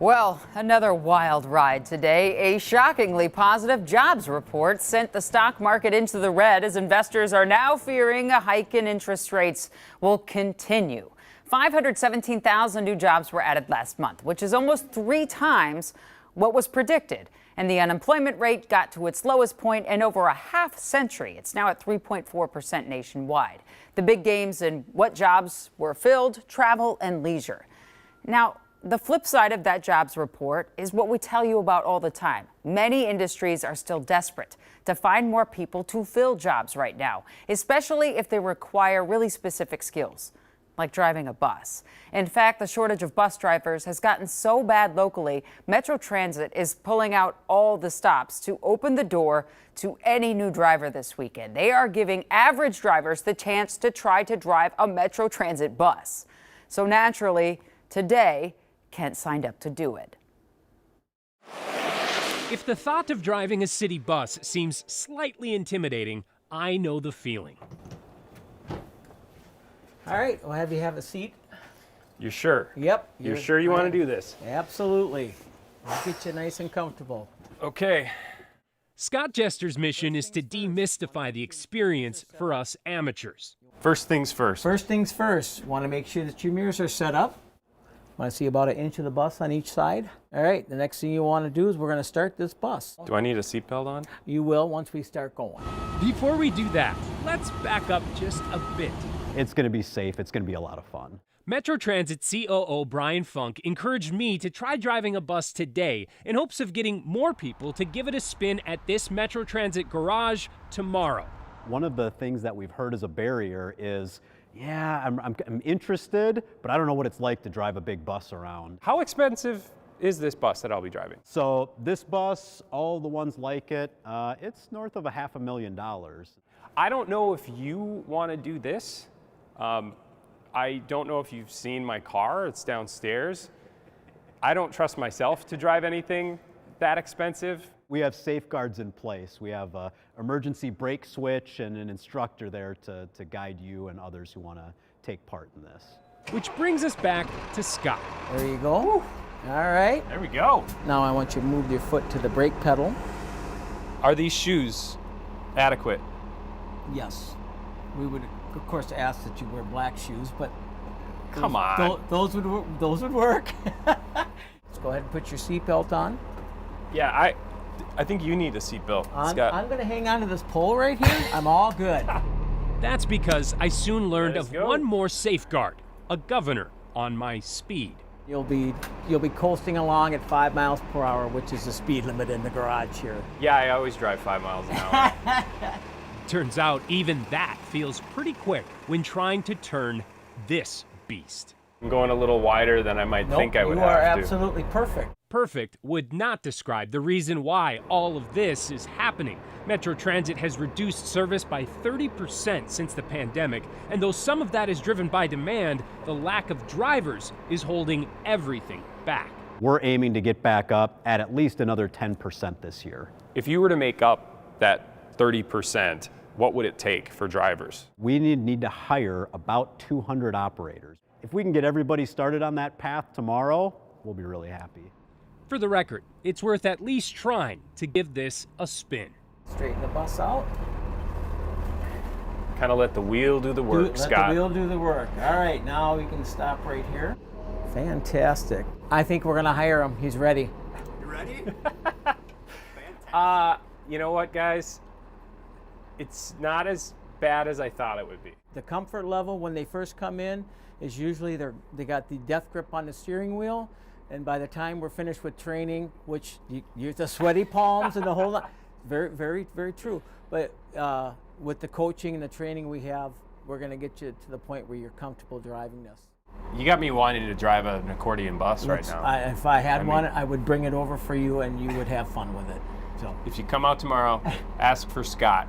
Well, another wild ride today. A shockingly positive jobs report sent the stock market into the red as investors are now fearing a hike in interest rates will continue. 517,000 new jobs were added last month, which is almost 3 times what was predicted. And the unemployment rate got to its lowest point in over a half century. It's now at 3.4% nationwide. The big gains in what jobs were filled, travel and leisure. Now, the flip side of that jobs report is what we tell you about all the time. Many industries are still desperate to find more people to fill jobs right now, especially if they require really specific skills, like driving a bus. In fact, the shortage of bus drivers has gotten so bad locally, Metro Transit is pulling out all the stops to open the door to any new driver this weekend. They are giving average drivers the chance to try to drive a Metro Transit bus. So naturally, today, Kent signed up to do it. If the thought of driving a city bus seems slightly intimidating, I know the feeling. All right, we'll have you have a seat. You're sure? Yep. You're sure you want to do this? Absolutely. We'll get you nice and comfortable. Okay. Scott Jester's mission is to demystify the experience for us amateurs. First things first. First things first, want to make sure that your mirrors are set up. Want to see about 1 inch of the bus on each side. All right, the next thing you want to do is we're going to start this bus. Do I need a seatbelt on? You will once we start going. Before we do that, let's back up just a bit. It's going to be safe. It's going to be a lot of fun. Metro Transit COO Brian Funk encouraged me to try driving a bus today in hopes of getting more people to give it a spin at this Metro Transit garage tomorrow. One of the things that we've heard as a barrier is, yeah, I'm interested, but I don't know what it's like to drive a big bus around. How expensive is this bus that I'll be driving? So this bus, all the ones like it, it's north of $500,000. I don't know if you want to do this. I don't know if you've seen my car. It's downstairs. I don't trust myself to drive anything that expensive. We have safeguards in place. We have an emergency brake switch and an instructor there to guide you and others who want to take part in this. Which brings us back to Scott. There you go. Woo. All right. There we go. Now I want you to move your foot to the brake pedal. Are these shoes adequate? Yes. We would, of course, ask that you wear black shoes, but Come on. those would work. Let's go ahead and put your seatbelt on. Yeah, I think you need a seatbelt, Scott. I'm going to hang on to this pole right here. I'm all good. That's because I soon learned Let's of go. one more safeguard, a governor on my speed. You'll be coasting along at 5 miles per hour, which is the speed limit in the garage here. Yeah, I always drive 5 miles an hour. Turns out even that feels pretty quick when trying to turn this beast. I'm going a little wider than I might think I would you are have to. absolutely perfect. Perfect would not describe the reason why all of this is happening. Metro Transit has reduced service by 30% since the pandemic, and though some of that is driven by demand, the lack of drivers is holding everything back. We're aiming to get back up at least another 10% this year. If you were to make up that 30%, what would it take for drivers? We need to hire about 200 operators. If we can get everybody started on that path tomorrow, we'll be really happy. For the record, it's worth at least trying to give this a spin. Straighten the bus out. Kind of let the wheel do the work, Let Scott. the wheel do the work. All right, now we can stop right here. Fantastic. I think we're going to hire him. He's ready. You ready? You know what, guys? It's not as bad as I thought it would be. The comfort level when they first come in is usually they got the death grip on the steering wheel, and by the time we're finished with training, which you're the sweaty palms and the whole lot, very, very, very true. But with the coaching and the training we have, we're going to get you to the point where you're comfortable driving this. You got me wanting to drive an accordion bus right now. If I had one, I would bring it over for you, and you would have fun with it. So If you come out tomorrow, ask for Scott.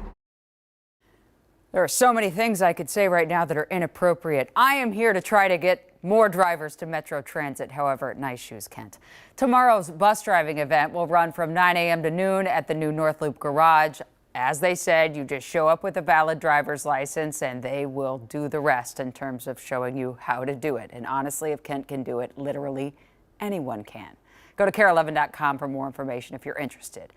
There are so many things I could say right now that are inappropriate. I am here to try to get more drivers to Metro Transit, however, nice shoes, Kent. Tomorrow's bus driving event will run from 9 a.m. to noon at the new North Loop Garage. As they said, you just show up with a valid driver's license and they will do the rest in terms of showing you how to do it. And honestly, if Kent can do it, literally anyone can. Go to KARE11.com for more information if you're interested.